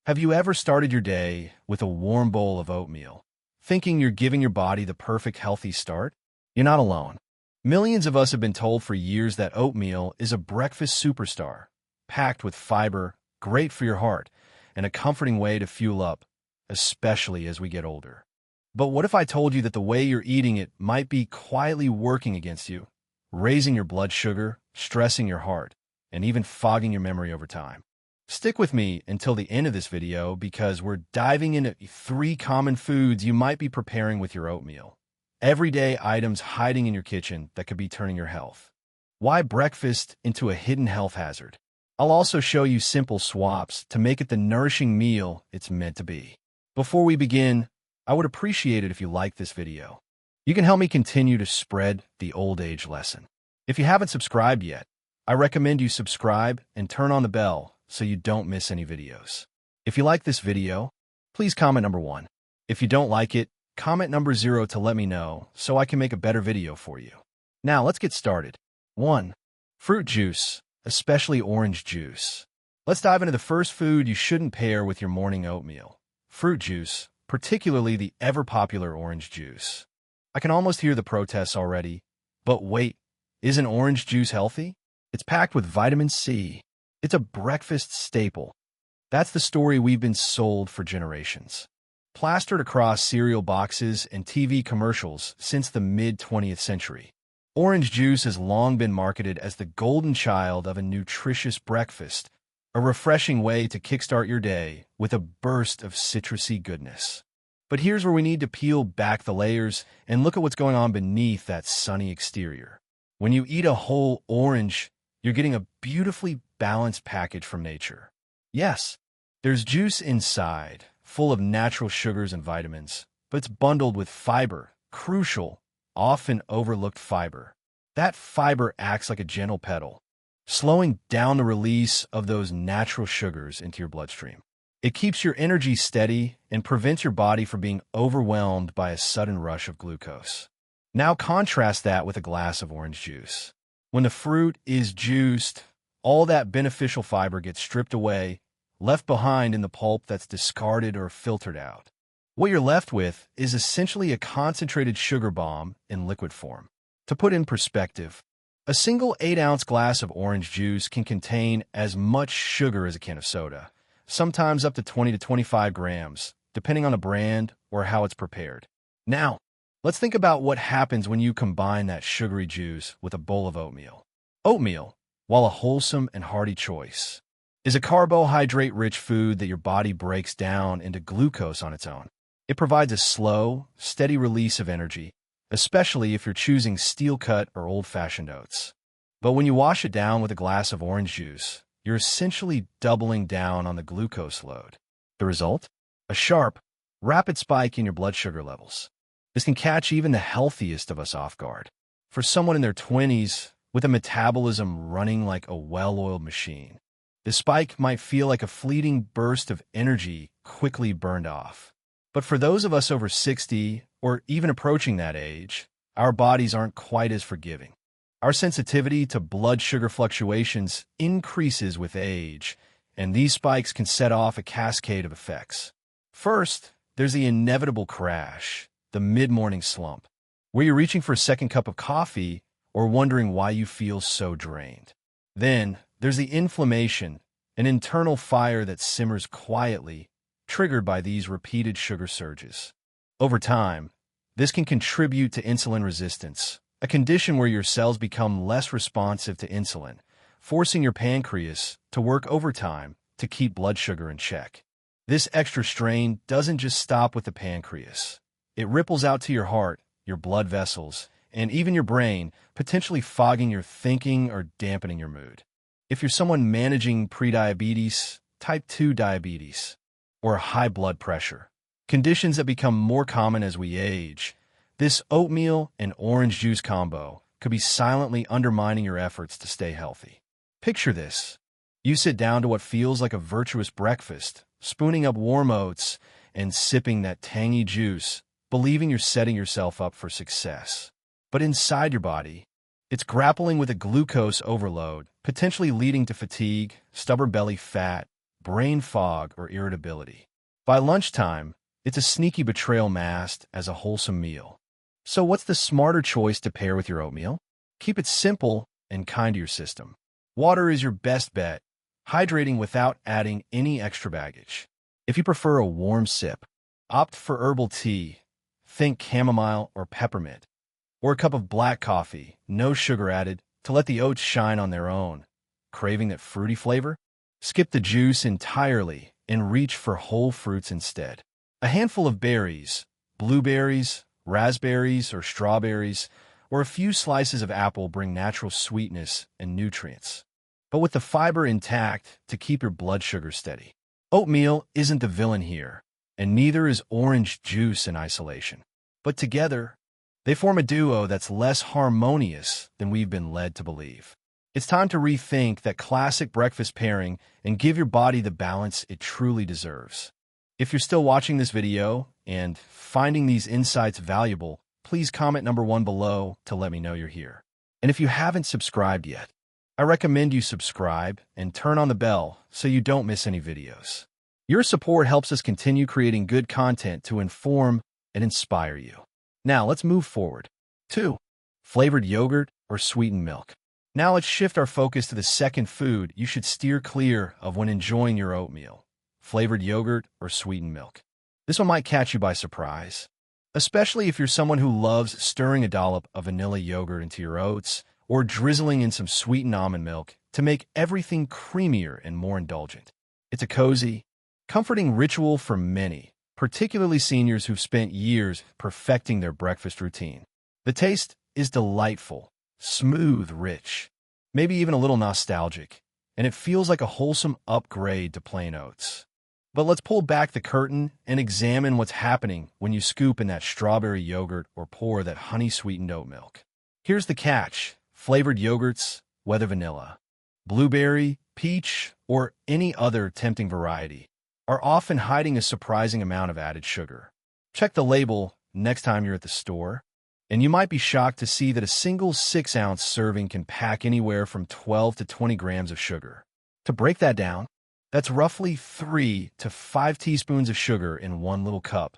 Have you ever started your day with a warm bowl of oatmeal, thinking you're giving your body the perfect healthy start? You're not alone. Millions of us have been told for years that oatmeal is a breakfast superstar, packed with fiber, great for your heart, and a comforting way to fuel up, especially as we get older. But what if I told you that the way you're eating it might be quietly working against you, raising your blood sugar, stressing your heart, and even fogging your memory over time? Stick with me until the end of this video because we're diving into 3 common foods you might be preparing with your oatmeal. Everyday items hiding in your kitchen that could be turning your health. Why breakfast into a hidden health hazard? I'll also show you simple swaps to make it the nourishing meal it's meant to be. Before we begin, I would appreciate it if you liked this video. You can help me continue to spread the old age lesson. If you haven't subscribed yet, I recommend you subscribe and turn on the bell so you don't miss any videos. If you like this video, please comment number 1. If you don't like it, comment number 0 to let me know so I can make a better video for you. Now let's get started. 1. Fruit juice, especially orange juice. Let's dive into the first food you shouldn't pair with your morning oatmeal. Fruit juice, particularly the ever-popular orange juice. I can almost hear the protests already. But wait, isn't orange juice healthy? It's packed with vitamin C. It's a breakfast staple. That's the story we've been sold for generations. Plastered across cereal boxes and TV commercials since the mid-20th century. Orange juice has long been marketed as the golden child of a nutritious breakfast, a refreshing way to kickstart your day with a burst of citrusy goodness. But here's where we need to peel back the layers and look at what's going on beneath that sunny exterior. When you eat a whole orange, you're getting a beautifully balanced package from nature. Yes, there's juice inside, full of natural sugars and vitamins, but it's bundled with fiber, crucial, often overlooked fiber. That fiber acts like a gentle pedal, slowing down the release of those natural sugars into your bloodstream. It keeps your energy steady and prevents your body from being overwhelmed by a sudden rush of glucose. Now contrast that with a glass of orange juice. When the fruit is juiced, all that beneficial fiber gets stripped away, left behind in the pulp that's discarded or filtered out. What you're left with is essentially a concentrated sugar bomb in liquid form. To put in perspective, a single 8-ounce glass of orange juice can contain as much sugar as a can of soda, sometimes up to 20 to 25 grams, depending on the brand or how it's prepared. Now, let's think about what happens when you combine that sugary juice with a bowl of oatmeal. Oatmeal, while a wholesome and hearty choice, is a carbohydrate-rich food that your body breaks down into glucose on its own. It provides a slow, steady release of energy, especially if you're choosing steel-cut or old-fashioned oats. But when you wash it down with a glass of orange juice, you're essentially doubling down on the glucose load. The result? A sharp, rapid spike in your blood sugar levels. This can catch even the healthiest of us off guard. For someone in their 20s, with a metabolism running like a well-oiled machine, the spike might feel like a fleeting burst of energy quickly burned off. But for those of us over 60, or even approaching that age, our bodies aren't quite as forgiving. Our sensitivity to blood sugar fluctuations increases with age, and these spikes can set off a cascade of effects. First, there's the inevitable crash, the mid-morning slump, where you're reaching for a second cup of coffee or wondering why you feel so drained. Then, there's the inflammation, an internal fire that simmers quietly, triggered by these repeated sugar surges. Over time, this can contribute to insulin resistance, a condition where your cells become less responsive to insulin, forcing your pancreas to work overtime to keep blood sugar in check. This extra strain doesn't just stop with the pancreas. It ripples out to your heart, your blood vessels, and even your brain, potentially fogging your thinking or dampening your mood. If you're someone managing prediabetes, type 2 diabetes, or high blood pressure, conditions that become more common as we age, this oatmeal and orange juice combo could be silently undermining your efforts to stay healthy. Picture this. You sit down to what feels like a virtuous breakfast, spooning up warm oats and sipping that tangy juice, believing you're setting yourself up for success. But inside your body, it's grappling with a glucose overload, potentially leading to fatigue, stubborn belly fat, brain fog, or irritability. By lunchtime, it's a sneaky betrayal masked as a wholesome meal. So what's the smarter choice to pair with your oatmeal? Keep it simple and kind to your system. Water is your best bet, hydrating without adding any extra baggage. If you prefer a warm sip, opt for herbal tea, think chamomile or peppermint, or a cup of black coffee, no sugar added, to let the oats shine on their own. Craving that fruity flavor? Skip the juice entirely and reach for whole fruits instead. A handful of berries, blueberries, raspberries, or strawberries, or a few slices of apple bring natural sweetness and nutrients, but with the fiber intact to keep your blood sugar steady. Oatmeal isn't the villain here, and neither is orange juice in isolation. But together, they form a duo that's less harmonious than we've been led to believe. It's time to rethink that classic breakfast pairing and give your body the balance it truly deserves. If you're still watching this video and finding these insights valuable, please comment number 1 below to let me know you're here. And if you haven't subscribed yet, I recommend you subscribe and turn on the bell so you don't miss any videos. Your support helps us continue creating good content to inform and inspire you. Now let's move forward. 2. Flavored yogurt or sweetened milk. Now let's shift our focus to the second food you should steer clear of when enjoying your oatmeal. Flavored yogurt or sweetened milk. This one might catch you by surprise, especially if you're someone who loves stirring a dollop of vanilla yogurt into your oats or drizzling in some sweetened almond milk to make everything creamier and more indulgent. It's a cozy, comforting ritual for many, particularly seniors who've spent years perfecting their breakfast routine. The taste is delightful, smooth, rich, maybe even a little nostalgic, and it feels like a wholesome upgrade to plain oats. But let's pull back the curtain and examine what's happening when you scoop in that strawberry yogurt or pour that honey-sweetened oat milk. Here's the catch. Flavored yogurts, whether vanilla, blueberry, peach, or any other tempting variety, are often hiding a surprising amount of added sugar. Check the label next time you're at the store, and you might be shocked to see that a single 6-ounce serving can pack anywhere from 12 to 20 grams of sugar. To break that down, that's roughly 3 to 5 teaspoons of sugar in one little cup,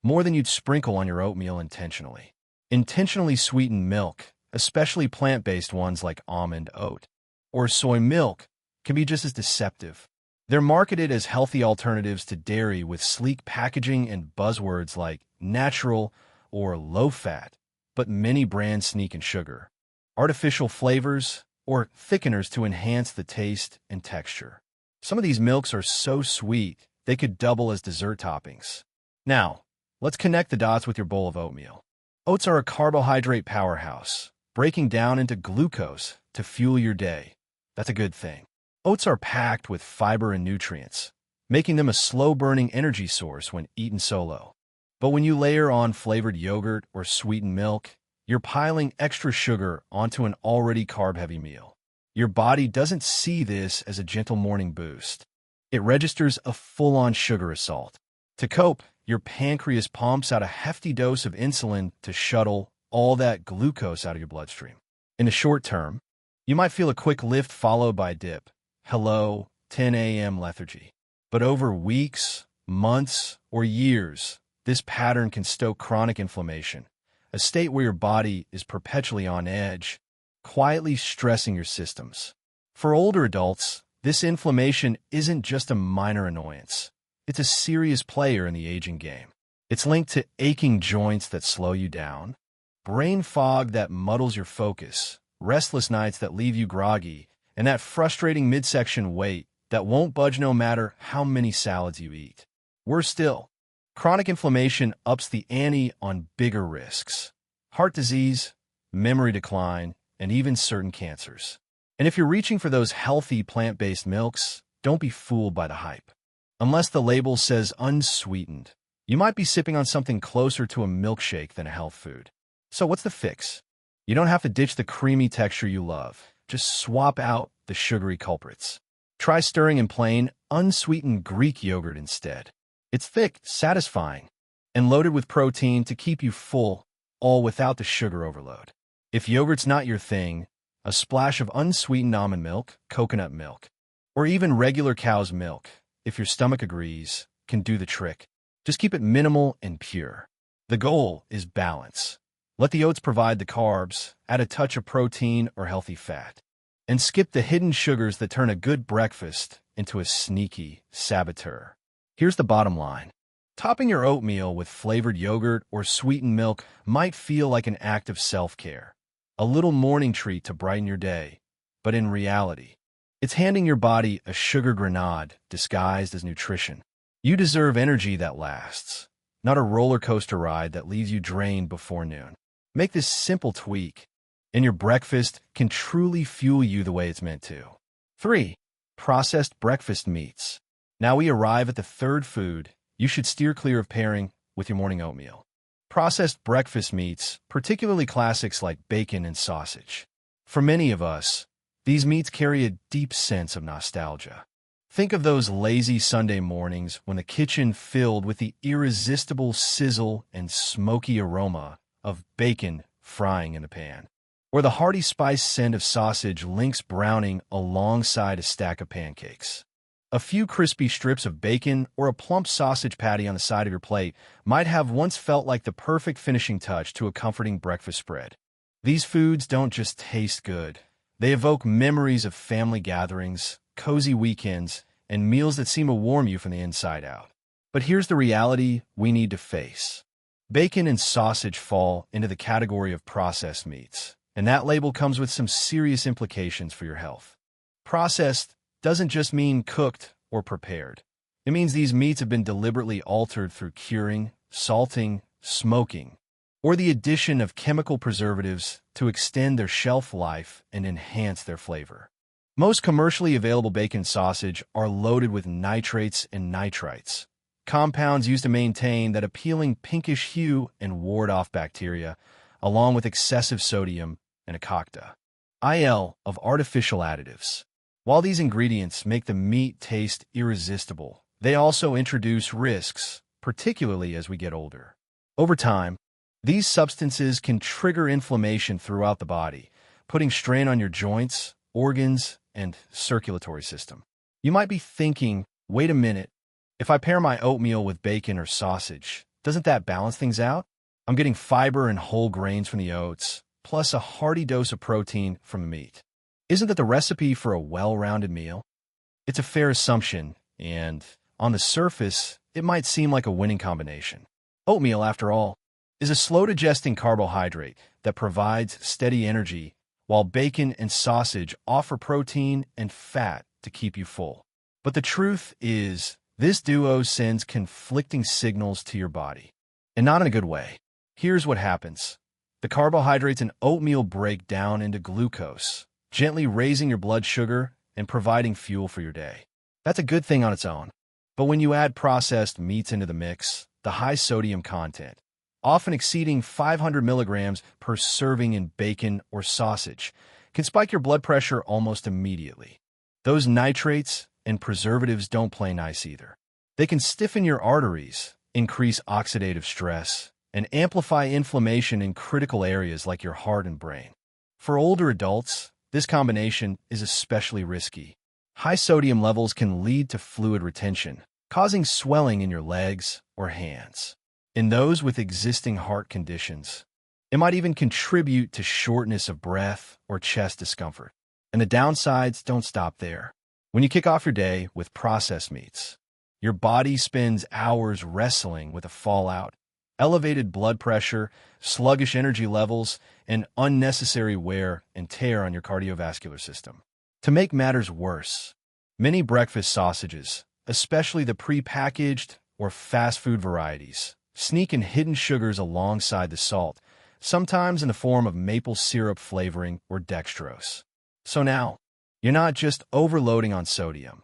more than you'd sprinkle on your oatmeal intentionally. Intentionally sweetened milk, especially plant-based ones like almond, oat, or soy milk, can be just as deceptive. They're marketed as healthy alternatives to dairy with sleek packaging and buzzwords like natural or low-fat, but many brands sneak in sugar, artificial flavors, or thickeners to enhance the taste and texture. Some of these milks are so sweet, they could double as dessert toppings. Now, let's connect the dots with your bowl of oatmeal. Oats are a carbohydrate powerhouse, breaking down into glucose to fuel your day. That's a good thing. Oats are packed with fiber and nutrients, making them a slow-burning energy source when eaten solo. But when you layer on flavored yogurt or sweetened milk, you're piling extra sugar onto an already carb-heavy meal. Your body doesn't see this as a gentle morning boost. It registers a full-on sugar assault. To cope, your pancreas pumps out a hefty dose of insulin to shuttle all that glucose out of your bloodstream. In the short term, you might feel a quick lift followed by a dip. Hello, 10 a.m. lethargy. But over weeks, months, or years, this pattern can stoke chronic inflammation, a state where your body is perpetually on edge, quietly stressing your systems. For older adults, this inflammation isn't just a minor annoyance. It's a serious player in the aging game. It's linked to aching joints that slow you down, brain fog that muddles your focus, restless nights that leave you groggy, and that frustrating midsection weight that won't budge no matter how many salads you eat. Worse still, chronic inflammation ups the ante on bigger risks: heart disease, memory decline, and even certain cancers. And if you're reaching for those healthy plant-based milks, don't be fooled by the hype. Unless the label says unsweetened, you might be sipping on something closer to a milkshake than a health food. So what's the fix? You don't have to ditch the creamy texture you love. Just swap out the sugary culprits. Try stirring in plain, unsweetened Greek yogurt instead. It's thick, satisfying, and loaded with protein to keep you full, all without the sugar overload. If yogurt's not your thing, a splash of unsweetened almond milk, coconut milk, or even regular cow's milk if your stomach agrees, can do the trick. Just keep it minimal and pure. The goal is balance. Let the oats provide the carbs, add a touch of protein or healthy fat, and skip the hidden sugars that turn a good breakfast into a sneaky saboteur. Here's the bottom line. Topping your oatmeal with flavored yogurt or sweetened milk might feel like an act of self-care, a little morning treat to brighten your day, but in reality, it's handing your body a sugar grenade disguised as nutrition. You deserve energy that lasts, not a roller coaster ride that leaves you drained before noon. Make this simple tweak, and your breakfast can truly fuel you the way it's meant to. 3. Processed breakfast meats. Now we arrive at the third food you should steer clear of pairing with your morning oatmeal. Processed breakfast meats, particularly classics like bacon and sausage. For many of us, these meats carry a deep sense of nostalgia. Think of those lazy Sunday mornings when the kitchen filled with the irresistible sizzle and smoky aroma of bacon frying in the pan, or the hearty spice scent of sausage links browning alongside a stack of pancakes. A few crispy strips of bacon or a plump sausage patty on the side of your plate might have once felt like the perfect finishing touch to a comforting breakfast spread. These foods don't just taste good. They evoke memories of family gatherings, cozy weekends, and meals that seem to warm you from the inside out. But here's the reality we need to face. Bacon and sausage fall into the category of processed meats, and that label comes with some serious implications for your health. Processed doesn't just mean cooked or prepared. It means these meats have been deliberately altered through curing, salting, smoking, or the addition of chemical preservatives to extend their shelf life and enhance their flavor. Most commercially available bacon sausage are loaded with nitrates and nitrites, compounds used to maintain that appealing pinkish hue and ward off bacteria, along with excessive sodium and a cocktail of artificial additives. While these ingredients make the meat taste irresistible, they also introduce risks, particularly as we get older. Over time, these substances can trigger inflammation throughout the body, putting strain on your joints, organs, and circulatory system. You might be thinking, wait a minute, if I pair my oatmeal with bacon or sausage, doesn't that balance things out? I'm getting fiber and whole grains from the oats, plus a hearty dose of protein from the meat. Isn't that the recipe for a well-rounded meal? It's a fair assumption, and on the surface, it might seem like a winning combination. Oatmeal, after all, is a slow-digesting carbohydrate that provides steady energy, while bacon and sausage offer protein and fat to keep you full. But the truth is, this duo sends conflicting signals to your body, and not in a good way. Here's what happens. The carbohydrates in oatmeal break down into glucose, gently raising your blood sugar and providing fuel for your day. That's a good thing on its own. But when you add processed meats into the mix, the high sodium content, often exceeding 500 milligrams per serving in bacon or sausage, can spike your blood pressure almost immediately. Those nitrates and preservatives don't play nice either. They can stiffen your arteries, increase oxidative stress, and amplify inflammation in critical areas like your heart and brain. For older adults, this combination is especially risky. High sodium levels can lead to fluid retention, causing swelling in your legs or hands. In those with existing heart conditions, it might even contribute to shortness of breath or chest discomfort. And the downsides don't stop there. When you kick off your day with processed meats, your body spends hours wrestling with the fallout, elevated blood pressure, sluggish energy levels, and unnecessary wear and tear on your cardiovascular system. To make matters worse, many breakfast sausages, especially the pre-packaged or fast food varieties, sneak in hidden sugars alongside the salt, sometimes in the form of maple syrup flavoring or dextrose. So now, you're not just overloading on sodium.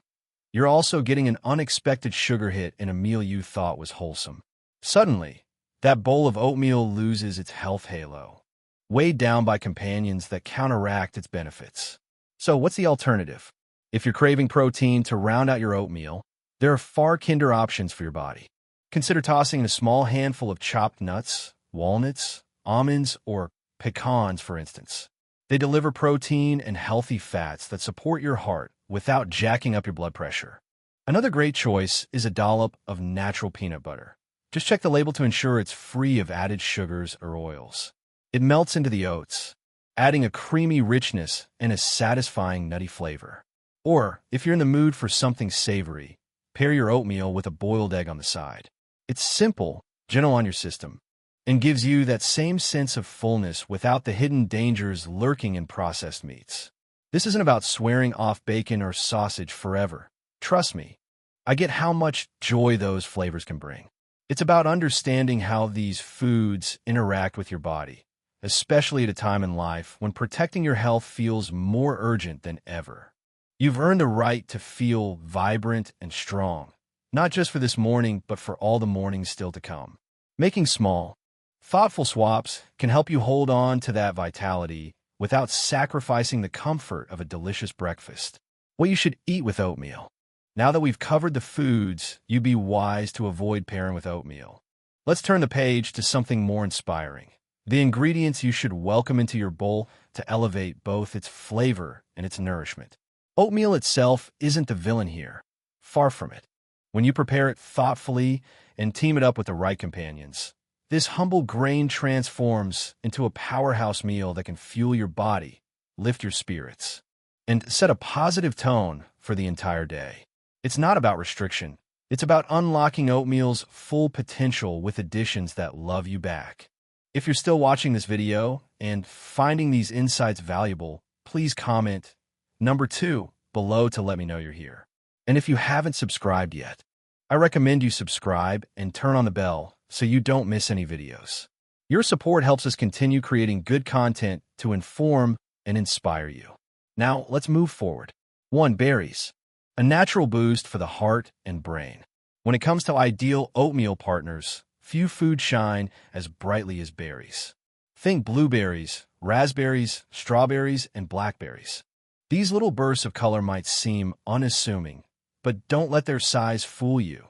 You're also getting an unexpected sugar hit in a meal you thought was wholesome. Suddenly, that bowl of oatmeal loses its health halo, weighed down by companions that counteract its benefits. So what's the alternative? If you're craving protein to round out your oatmeal, there are far kinder options for your body. Consider tossing in a small handful of chopped nuts, walnuts, almonds, or pecans, for instance. They deliver protein and healthy fats that support your heart without jacking up your blood pressure. Another great choice is a dollop of natural peanut butter. Just check the label to ensure it's free of added sugars or oils. It melts into the oats, adding a creamy richness and a satisfying nutty flavor. Or, if you're in the mood for something savory, pair your oatmeal with a boiled egg on the side. It's simple, gentle on your system, and gives you that same sense of fullness without the hidden dangers lurking in processed meats. This isn't about swearing off bacon or sausage forever. Trust me, I get how much joy those flavors can bring. It's about understanding how these foods interact with your body, especially at a time in life when protecting your health feels more urgent than ever. You've earned a right to feel vibrant and strong, not just for this morning, but for all the mornings still to come. Making small, thoughtful swaps can help you hold on to that vitality without sacrificing the comfort of a delicious breakfast. What you should eat with oatmeal. Now that we've covered the foods you'd be wise to avoid pairing with oatmeal, let's turn the page to something more inspiring. The ingredients you should welcome into your bowl to elevate both its flavor and its nourishment. Oatmeal itself isn't the villain here. Far from it. When you prepare it thoughtfully and team it up with the right companions, this humble grain transforms into a powerhouse meal that can fuel your body, lift your spirits, and set a positive tone for the entire day. It's not about restriction. It's about unlocking oatmeal's full potential with additions that love you back. If you're still watching this video and finding these insights valuable, please comment number 2 below to let me know you're here. And if you haven't subscribed yet, I recommend you subscribe and turn on the bell so you don't miss any videos. Your support helps us continue creating good content to inform and inspire you. Now, let's move forward. 1. Berries. A natural boost for the heart and brain. When it comes to ideal oatmeal partners, few foods shine as brightly as berries. Think blueberries, raspberries, strawberries, and blackberries. These little bursts of color might seem unassuming, but don't let their size fool you.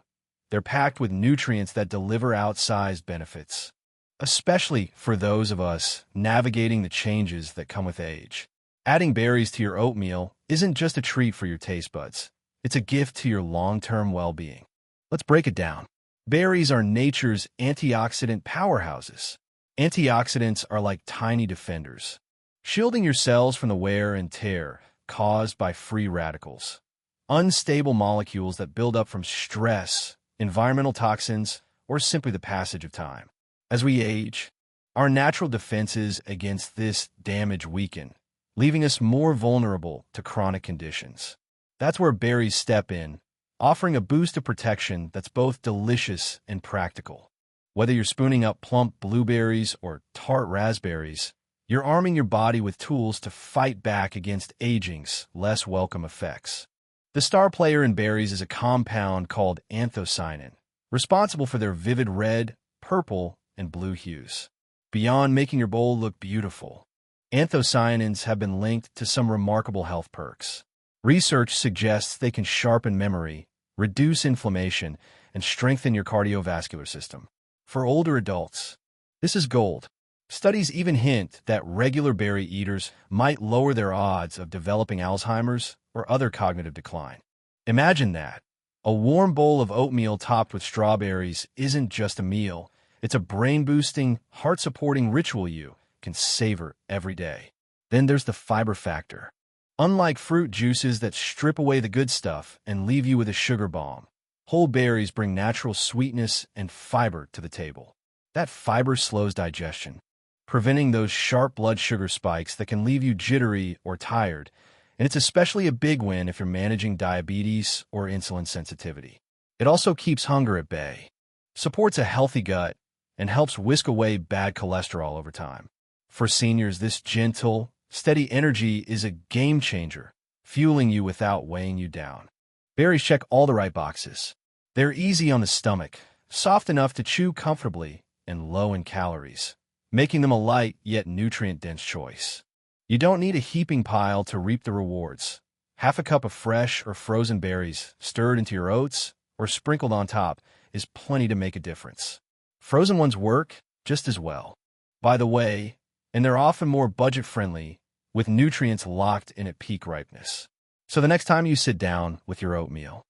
They're packed with nutrients that deliver outsized benefits, especially for those of us navigating the changes that come with age. Adding berries to your oatmeal isn't just a treat for your taste buds. It's a gift to your long-term well-being. Let's break it down. Berries are nature's antioxidant powerhouses. Antioxidants are like tiny defenders, shielding your cells from the wear and tear caused by free radicals, unstable molecules that build up from stress, environmental toxins, or simply the passage of time. As we age, our natural defenses against this damage weaken, leaving us more vulnerable to chronic conditions. That's where berries step in, offering a boost of protection that's both delicious and practical. Whether you're spooning up plump blueberries or tart raspberries, you're arming your body with tools to fight back against aging's less welcome effects. The star player in berries is a compound called anthocyanin, responsible for their vivid red, purple, and blue hues. Beyond making your bowl look beautiful, anthocyanins have been linked to some remarkable health perks. Research suggests they can sharpen memory, reduce inflammation, and strengthen your cardiovascular system. For older adults, this is gold. Studies even hint that regular berry eaters might lower their odds of developing Alzheimer's or other cognitive decline. Imagine that. A warm bowl of oatmeal topped with strawberries isn't just a meal. It's a brain-boosting, heart-supporting ritual you can savor every day. Then there's the fiber factor. Unlike fruit juices that strip away the good stuff and leave you with a sugar bomb, whole berries bring natural sweetness and fiber to the table. That fiber slows digestion, preventing those sharp blood sugar spikes that can leave you jittery or tired, and it's especially a big win if you're managing diabetes or insulin sensitivity. It also keeps hunger at bay, supports a healthy gut, and helps whisk away bad cholesterol over time. For seniors, this gentle, steady energy is a game changer, fueling you without weighing you down. Berries check all the right boxes. They're easy on the stomach, soft enough to chew comfortably, and low in calories, making them a light yet nutrient-dense choice. You don't need a heaping pile to reap the rewards. Half a cup of fresh or frozen berries stirred into your oats or sprinkled on top is plenty to make a difference. Frozen ones work just as well, by the way, and they're often more budget-friendly, with nutrients locked in at peak ripeness. So the next time you sit down with your oatmeal,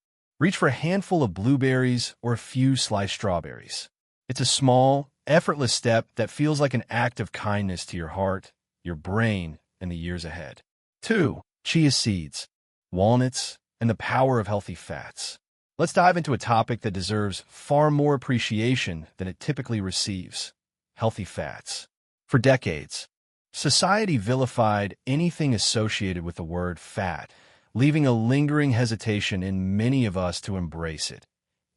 Reach for a handful of blueberries or a few sliced strawberries. It's a small, effortless step that feels like an act of kindness to your heart, your brain, and the years ahead. 2. Chia seeds, walnuts, and the power of healthy fats. Let's dive into a topic that deserves far more appreciation than it typically receives: healthy fats. For decades, society vilified anything associated with the word fat, leaving a lingering hesitation in many of us to embrace it,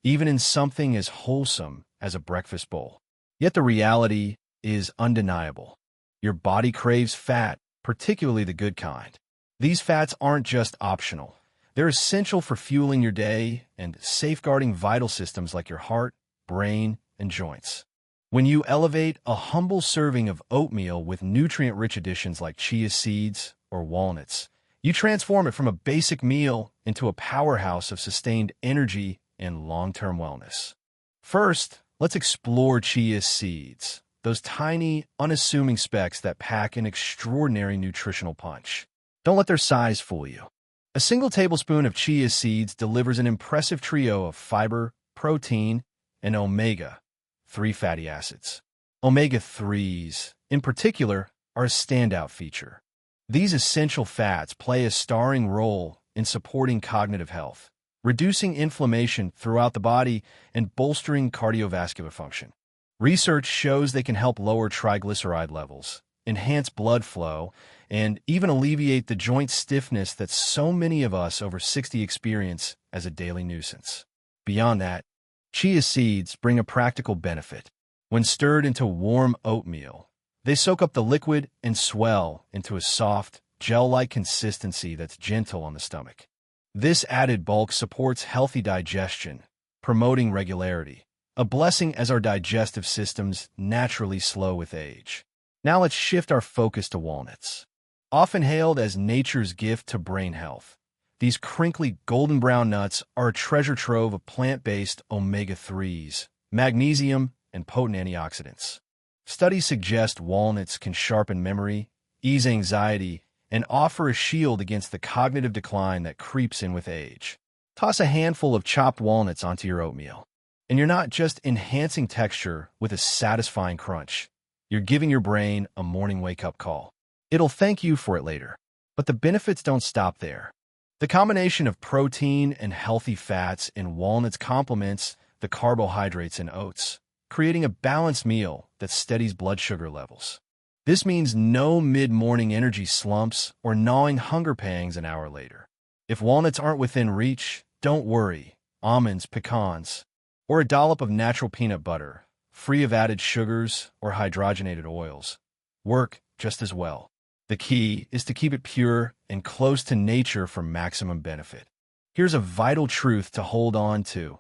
even in something as wholesome as a breakfast bowl. Yet the reality is undeniable. Your body craves fat, particularly the good kind. These fats aren't just optional. They're essential for fueling your day and safeguarding vital systems like your heart, brain, and joints. When you elevate a humble serving of oatmeal with nutrient-rich additions like chia seeds or walnuts, you transform it from a basic meal into a powerhouse of sustained energy and long-term wellness. First, let's explore chia seeds, those tiny, unassuming specks that pack an extraordinary nutritional punch. Don't let their size fool you. A single tablespoon of chia seeds delivers an impressive trio of fiber, protein, and omega-3 fatty acids. Omega-3s, in particular, are a standout feature. These essential fats play a starring role in supporting cognitive health, reducing inflammation throughout the body, and bolstering cardiovascular function. Research shows they can help lower triglyceride levels, enhance blood flow, and even alleviate the joint stiffness that so many of us over 60 experience as a daily nuisance. Beyond that, chia seeds bring a practical benefit. When stirred into warm oatmeal, they soak up the liquid and swell into a soft, gel-like consistency that's gentle on the stomach. This added bulk supports healthy digestion, promoting regularity, a blessing as our digestive systems naturally slow with age. Now let's shift our focus to walnuts. Often hailed as nature's gift to brain health, these crinkly golden brown nuts are a treasure trove of plant-based omega-3s, magnesium, and potent antioxidants. Studies suggest walnuts can sharpen memory, ease anxiety, and offer a shield against the cognitive decline that creeps in with age. Toss a handful of chopped walnuts onto your oatmeal, and you're not just enhancing texture with a satisfying crunch. You're giving your brain a morning wake-up call. It'll thank you for it later. But the benefits don't stop there. The combination of protein and healthy fats in walnuts complements the carbohydrates in oats, creating a balanced meal that steadies blood sugar levels. This means no mid-morning energy slumps or gnawing hunger pangs an hour later. If walnuts aren't within reach, don't worry. Almonds, pecans, or a dollop of natural peanut butter, free of added sugars or hydrogenated oils, work just as well. The key is to keep it pure and close to nature for maximum benefit. Here's a vital truth to hold on to.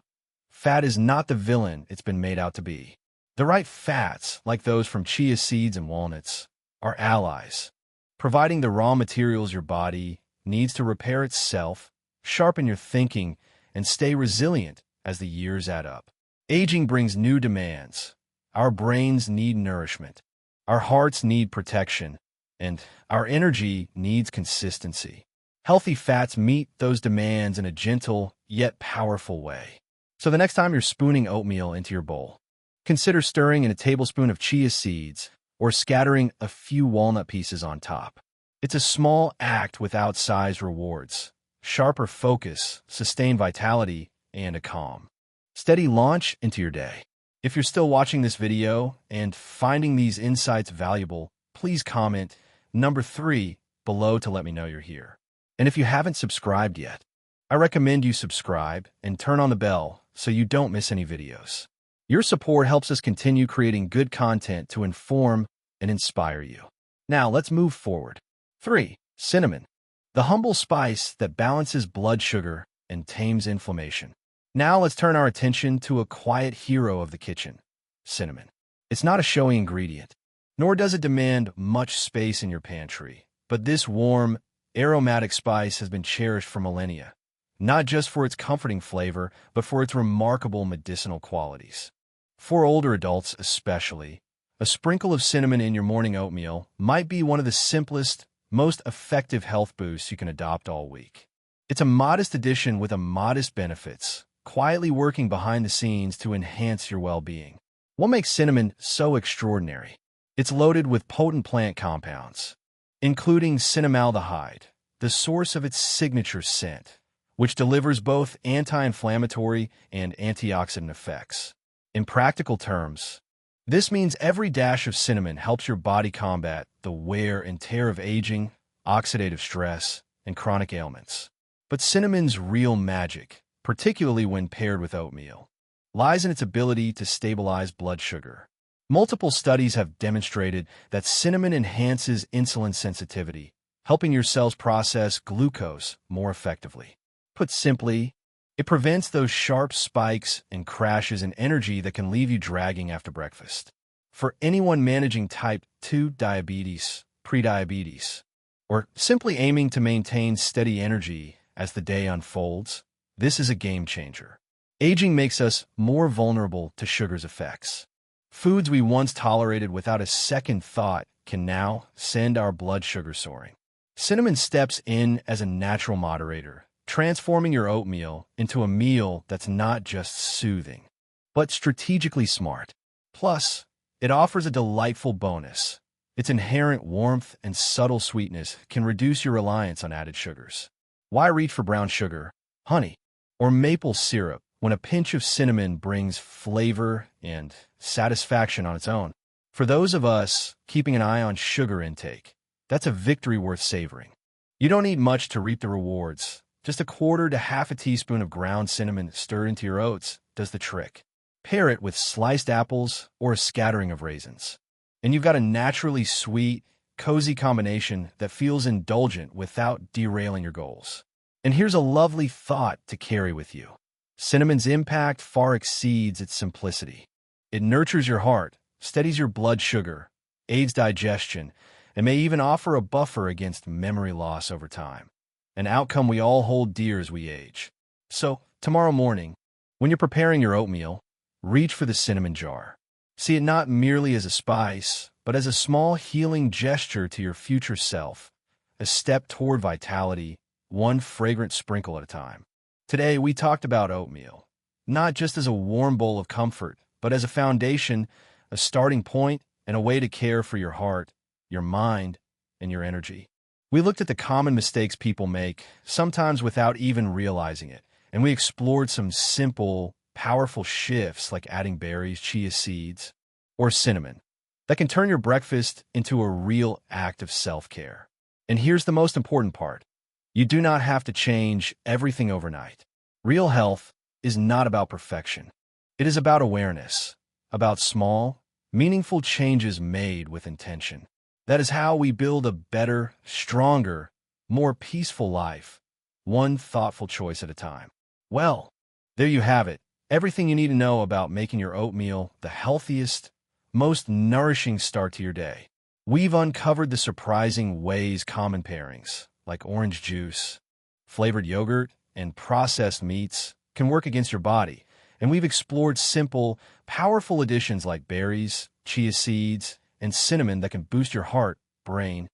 Fat is not the villain it's been made out to be. The right fats, like those from chia seeds and walnuts, are allies, providing the raw materials your body needs to repair itself, sharpen your thinking, and stay resilient as the years add up. Aging brings new demands. Our brains need nourishment. Our hearts need protection. And our energy needs consistency. Healthy fats meet those demands in a gentle yet powerful way. So the next time you're spooning oatmeal into your bowl, consider stirring in a tablespoon of chia seeds or scattering a few walnut pieces on top. It's a small act with outsized rewards, sharper focus, sustained vitality, and a calm, steady launch into your day. If you're still watching this video and finding these insights valuable, please comment number 3 below to let me know you're here. And if you haven't subscribed yet, I recommend you subscribe and turn on the bell so you don't miss any videos. Your support helps us continue creating good content to inform and inspire you. Now let's move forward. 3. Cinnamon, the humble spice that balances blood sugar and tames inflammation. Now let's turn our attention to a quiet hero of the kitchen, cinnamon. It's not a showy ingredient, nor does it demand much space in your pantry. But this warm, aromatic spice has been cherished for millennia, not just for its comforting flavor, but for its remarkable medicinal qualities. For older adults especially, a sprinkle of cinnamon in your morning oatmeal might be one of the simplest, most effective health boosts you can adopt all week. It's a modest addition with a modest benefits, quietly working behind the scenes to enhance your well-being. What makes cinnamon so extraordinary? It's loaded with potent plant compounds, including cinnamaldehyde, the source of its signature scent, which delivers both anti-inflammatory and antioxidant effects. In practical terms, this means every dash of cinnamon helps your body combat the wear and tear of aging, oxidative stress, and chronic ailments. But cinnamon's real magic, particularly when paired with oatmeal, lies in its ability to stabilize blood sugar. Multiple studies have demonstrated that cinnamon enhances insulin sensitivity, helping your cells process glucose more effectively. Put simply, it prevents those sharp spikes and crashes in energy that can leave you dragging after breakfast. For anyone managing type 2 diabetes, prediabetes, or simply aiming to maintain steady energy as the day unfolds, this is a game changer. Aging makes us more vulnerable to sugar's effects. Foods we once tolerated without a second thought can now send our blood sugar soaring. Cinnamon steps in as a natural moderator, transforming your oatmeal into a meal that's not just soothing, but strategically smart. Plus, it offers a delightful bonus. Its inherent warmth and subtle sweetness can reduce your reliance on added sugars. Why reach for brown sugar, honey, or maple syrup when a pinch of cinnamon brings flavor and satisfaction on its own? For those of us keeping an eye on sugar intake, that's a victory worth savoring. You don't need much to reap the rewards. Just a quarter to half a teaspoon of ground cinnamon stirred into your oats does the trick. Pair it with sliced apples or a scattering of raisins, and you've got a naturally sweet, cozy combination that feels indulgent without derailing your goals. And here's a lovely thought to carry with you. Cinnamon's impact far exceeds its simplicity. It nurtures your heart, steadies your blood sugar, aids digestion, and may even offer a buffer against memory loss over time, an outcome we all hold dear as we age. So, tomorrow morning, when you're preparing your oatmeal, reach for the cinnamon jar. See it not merely as a spice, but as a small healing gesture to your future self, a step toward vitality, one fragrant sprinkle at a time. Today, we talked about oatmeal, not just as a warm bowl of comfort, but as a foundation, a starting point, and a way to care for your heart, your mind, and your energy. We looked at the common mistakes people make, sometimes without even realizing it, and we explored some simple, powerful shifts like adding berries, chia seeds, or cinnamon that can turn your breakfast into a real act of self-care. And here's the most important part. You do not have to change everything overnight. Real health is not about perfection. It is about awareness, about small, meaningful changes made with intention. That is how we build a better, stronger, more peaceful life, one thoughtful choice at a time. Well, there you have it. Everything you need to know about making your oatmeal the healthiest, most nourishing start to your day. We've uncovered the surprising ways common pairings, like orange juice, flavored yogurt, and processed meats, can work against your body. And we've explored simple, powerful additions like berries, chia seeds, and cinnamon that can boost your heart, brain,